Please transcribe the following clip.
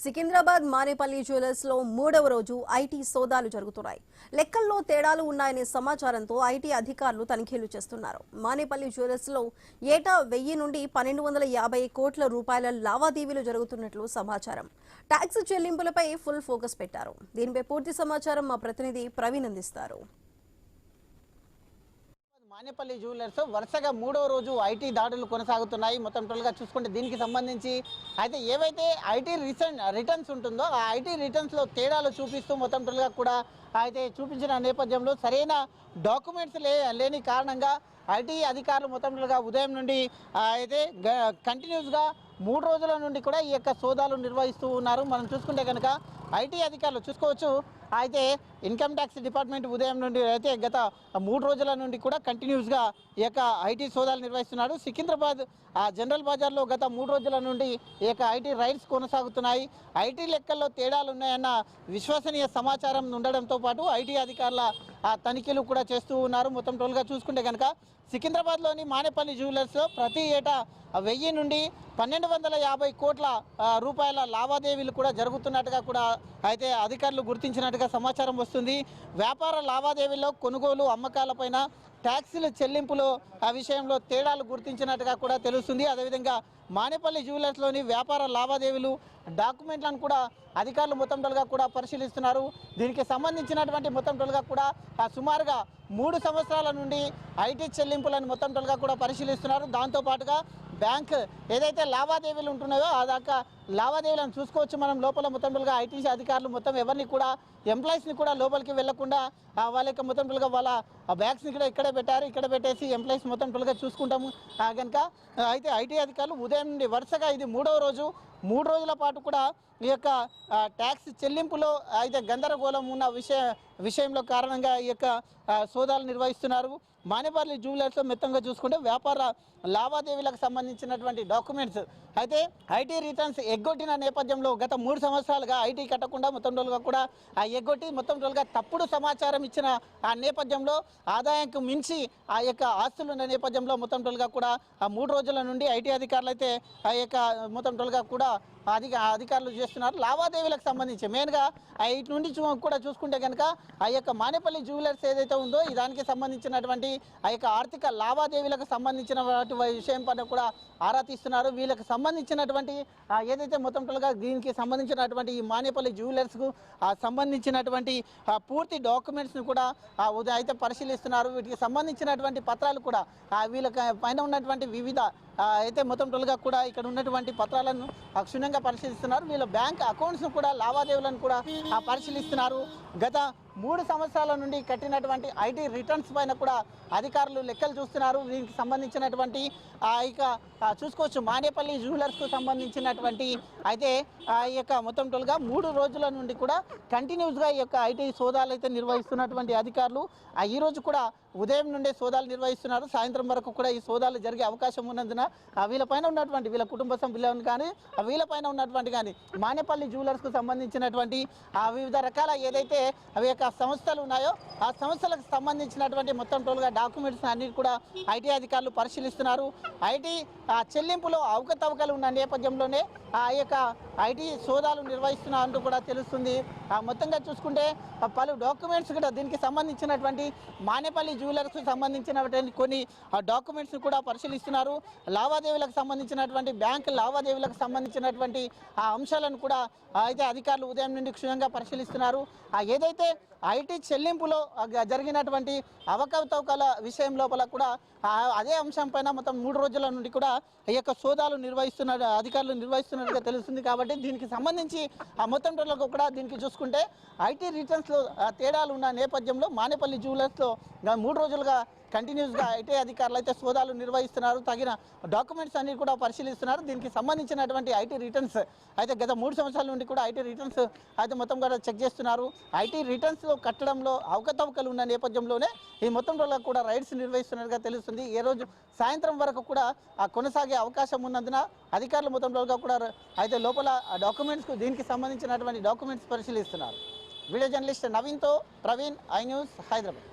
Secunderabad Manepalli jewellers లో మూడవ రోజు ఐటీ సోదాలు జరుగుతున్నాయి. లెక్కల్లో తేడాలు ఉన్నాయనే సమాచారంతో ఐటీ అధికారులు తనిఖీలు చేస్తున్నారు. మానేపల్లి జ్యువెలర్స్ లో ఏటా 1000 నుండి 1250 కోట్ల రూపాయల లావాదేవీలు జరుగుతున్నట్లు సమాచారం. ట్యాక్స్ చెల్లింపులపై ఫుల్ ఫోకస్ పెట్టారు. దీనిపై పూర్తి సమాచారం మా ప్రతినిధి ప్రవీణ్ అందిస్తారు. మానేపల్లి జ్యువెలర్స్ వరుసగా మూడవ రోజు ఐటీ దాడులు కొనసాగుతున్నాయి. మొత్తం టోటల్గా చూసుకుంటే దీనికి సంబంధించి అయితే ఏవైతే ఐటీ రిటర్న్స్ ఉంటుందో ఆ ఐటీ రిటర్న్స్లో తేడాలు చూపిస్తూ మొత్తం టోటల్గా కూడా అయితే చూపించిన నేపథ్యంలో సరైన డాక్యుమెంట్స్ లేని కారణంగా ఐటీ అధికారులు మొత్తం టోటల్గా ఉదయం నుండి అయితే కంటిన్యూస్గా 3 రోజుల నుండి కూడా ఈ యొక్క సోదాలు నిర్వహిస్తూ ఉన్నారు. మనం చూసుకుంటే కనుక ఐటీ అధికారులు చూసుకోవచ్చు. అయితే ఇన్కమ్ ట్యాక్స్ డిపార్ట్మెంట్ ఉదయం నుండి అయితే గత 3 రోజుల నుండి కూడా కంటిన్యూస్గా ఈ యొక్క ఐటీ సోదాలు నిర్వహిస్తున్నారు. సికింద్రాబాద్ జనరల్ బజార్లో గత 3 రోజుల నుండి ఈ యొక్క ఐటీ రైడ్స్ కొనసాగుతున్నాయి. ఐటీ లెక్కల్లో తేడాలు ఉన్నాయన్న విశ్వసనీయ సమాచారం ఉండడంతో పాటు ఐటీ అధికారుల తనిఖీలు కూడా చేస్తూ ఉన్నారు. మొత్తం టోల్గా చూసుకుంటే కనుక సికింద్రాబాద్లోని మానేపల్లి జ్యువెలర్స్లో ప్రతి ఏటా 1000 నుండి 1250 కోట్ల రూపాయల లావాదేవీలు కూడా జరుగుతున్నట్టుగా కూడా అయితే అధికారులు గుర్తించినట్టుగా సమాచారం వస్తుంది. వ్యాపార లావాదేవీల్లో కొనుగోలు అమ్మకాలపైన ట్యాక్సీల చెల్లింపులు ఆ విషయంలో తేడాలు గుర్తించినట్టుగా కూడా తెలుస్తుంది. అదేవిధంగా మానేపల్లి జ్యువెలర్స్లోని వ్యాపార లావాదేవీలు డాక్యుమెంట్లను కూడా అధికారులు మొత్తం టోల్గా కూడా పరిశీలిస్తున్నారు. దీనికి సంబంధించినటువంటి మొత్తం టోల్గా కూడా సుమారుగా 3 సంవత్సరాల నుండి ఐటీ చెల్లింపులను మొత్తం టోల్గా కూడా పరిశీలిస్తున్నారు. దాంతోపాటుగా బ్యాంక్ ఏదైతే లావాదేవీలు ఉంటున్నాయో ఆ దాకా లావాదేవీలను చూసుకోవచ్చు. మనం లోపల మొత్తం టోల్గా ఐటీ అధికారులు మొత్తం ఎవరిని కూడా ఎంప్లాయీస్ని కూడా లోపలికి వెళ్లకుండా వాళ్ళ యొక్క మొత్తం టోల్గా వాళ్ళ బ్యాగ్స్ని కూడా ఇక్కడే పెట్టారు. ఇక్కడ పెట్టేసి ఎంప్లాయీస్ మొత్తం టోల్గా చూసుకుంటాము కనుక అయితే ఐటీ అధికారులు ఉదయం నుండి వరుసగా ఇది 3వ రోజు 3 రోజుల పాటు కూడా ఈ యొక్క ట్యాక్స్ చెల్లింపులో అయితే గందరగోళం ఉన్న విషయంలో కారణంగా ఈ యొక్క సోదాలు నిర్వహిస్తున్నారు. మానేపల్లి జ్యువెలర్స్లో మొత్తంగా చూసుకుంటే వ్యాపార లావాదేవీలకు సంబంధించినటువంటి డాక్యుమెంట్స్ అయితే ఐటీ రిటర్న్స్ ఎగ్గొట్టిన నేపథ్యంలో గత 3 సంవత్సరాలుగా ఐటీ కట్టకుండా మొత్తం రోజులుగా కూడా ఎగ్గొట్టి మొత్తం రోజులుగా తప్పుడు సమాచారం ఇచ్చిన ఆ నేపథ్యంలో ఆదాయంకు మించి ఆ యొక్క ఆస్తులు ఉన్న నేపథ్యంలో మొత్తం రోజులుగా కూడా ఆ 3 రోజుల నుండి ఐటీ అధికారులు అయితే ఆ యొక్క మొత్తం రోజులుగా కూడా అధికారులు చేస్తున్నారు. లావాదేవీలకు సంబంధించి మెయిన్గా ఇటు నుండి కూడా చూసుకుంటే కనుక ఆ యొక్క మానేపల్లి జ్యువెలర్స్ ఏదైతే ఉందో దానికి సంబంధించినటువంటి ఆ యొక్క ఆర్థిక లావాదేవీలకు సంబంధించిన విషయం పైన కూడా ఆరా తీస్తున్నారు. వీళ్ళకి సంబంధించినటువంటి ఏదైతే మొత్తం టోల్గా దీనికి సంబంధించినటువంటి ఈ మానేపల్లి జ్యువెలర్స్కు సంబంధించినటువంటి పూర్తి డాక్యుమెంట్స్ని కూడా అయితే పరిశీలిస్తున్నారు. వీటికి సంబంధించినటువంటి పత్రాలు కూడా వీళ్ళకి పైన ఉన్నటువంటి వివిధ అయితే మొత్తం టోల్గా కూడా ఇక్కడ ఉన్నటువంటి పత్రాలను క్షుణ్ణంగా పరిశీలిస్తున్నారు. వీళ్ళ బ్యాంక్ అకౌంట్స్ను కూడా లావాదేవీలను కూడా పరిశీలిస్తున్నారు. గత 3 సంవత్సరాల నుండి కట్టినటువంటి ఐటీ రిటర్న్స్ పైన కూడా అధికారులు లెక్కలు చూస్తున్నారు. దీనికి సంబంధించినటువంటి ఇక చూసుకోవచ్చు మానేపల్లి జ్యువెలర్స్కు సంబంధించినటువంటి అయితే ఈ యొక్క మొత్తం టోల్గా 3 రోజుల నుండి కూడా కంటిన్యూస్గా ఈ యొక్క ఐటీ సోదాలు అయితే నిర్వహిస్తున్నటువంటి అధికారులు ఈరోజు కూడా ఉదయం నుండే సోదాలు నిర్వహిస్తున్నారు. సాయంత్రం వరకు కూడా ఈ సోదాలు జరిగే అవకాశం ఉన్నందున వీళ్ళపైన ఉన్నటువంటి వీళ్ళ కుటుంబ సభ్యులను కానీ వీళ్ళపైన ఉన్నటువంటి కానీ మానేపల్లి జ్యువెలర్స్కు సంబంధించినటువంటి వివిధ రకాల ఏదైతే అవి యొక్క సంస్థలు ఉన్నాయో ఆ సంస్థలకు సంబంధించినటువంటి మొత్తం టోల్గా డాక్యుమెంట్స్ అన్ని కూడా ఐటీ అధికారులు పరిశీలిస్తున్నారు. ఐటీ చెల్లింపులో అవకతవకలు ఉన్న నేపథ్యంలోనే ఆ యొక్క ఐటీ సోదాలు నిర్వహిస్తున్నారంటూ కూడా తెలుస్తుంది. మొత్తంగా చూసుకుంటే పలు డాక్యుమెంట్స్ కూడా దీనికి సంబంధించినటువంటి మానేపల్లి జ్యువెలర్స్కి సంబంధించినటువంటి కొన్ని డాక్యుమెంట్స్ని కూడా పరిశీలిస్తున్నారు. లావాదేవీలకు సంబంధించినటువంటి బ్యాంక్ లావాదేవీలకు సంబంధించినటువంటి ఆ అంశాలను కూడా అయితే అధికారులు ఉదయం నుండి క్షుణ్ణంగా పరిశీలిస్తున్నారు. ఏదైతే ఐటీ చెల్లింపులో జరిగినటువంటి అవకతవకల విషయం లోపల కూడా అదే అంశం పైన మొత్తం 3 రోజుల నుండి కూడా ఈ యొక్క సోదాలు అధికారులు నిర్వహిస్తున్నట్టుగా తెలుస్తుంది. కాబట్టి దీనికి సంబంధించి మొత్తం రోజులకు కూడా దీనికి చూసుకుంటే ఐటీ రిటర్న్స్లో తేడాలు ఉన్న నేపథ్యంలో మానేపల్లి జ్యువెలర్స్లో 3 రోజులుగా కంటిన్యూస్గా ఐటీ అధికారులు అయితే సోదాలు నిర్వహిస్తున్నారు. తగిన డాక్యుమెంట్స్ అన్ని కూడా పరిశీలిస్తున్నారు. దీనికి సంబంధించినటువంటి ఐటీ రిటర్న్స్ అయితే గత 3 సంవత్సరాల నుండి కూడా ఐటీ రిటర్న్స్ అయితే మొత్తం కూడా చెక్ చేస్తున్నారు. ఐటీ రిటర్న్స్లో కట్టడంలో అవకతవకలు ఉన్న నేపథ్యంలోనే ఈ మొత్తం రోజుల్లో కూడా రైడ్స్ నిర్వహిస్తున్నట్టుగా తెలుస్తుంది. ఏ రోజు సాయంత్రం వరకు కూడా కొనసాగే అవకాశం ఉన్నందున అధికారులు మొత్తం రోజుగా కూడా అయితే లోపల డాక్యుమెంట్స్కు దీనికి సంబంధించినటువంటి డాక్యుమెంట్స్ పరిశీలిస్తున్నారు. వీడియో జర్నలిస్ట్ నవీన్తో ప్రవీణ్, ఐ న్యూస్, హైదరాబాద్.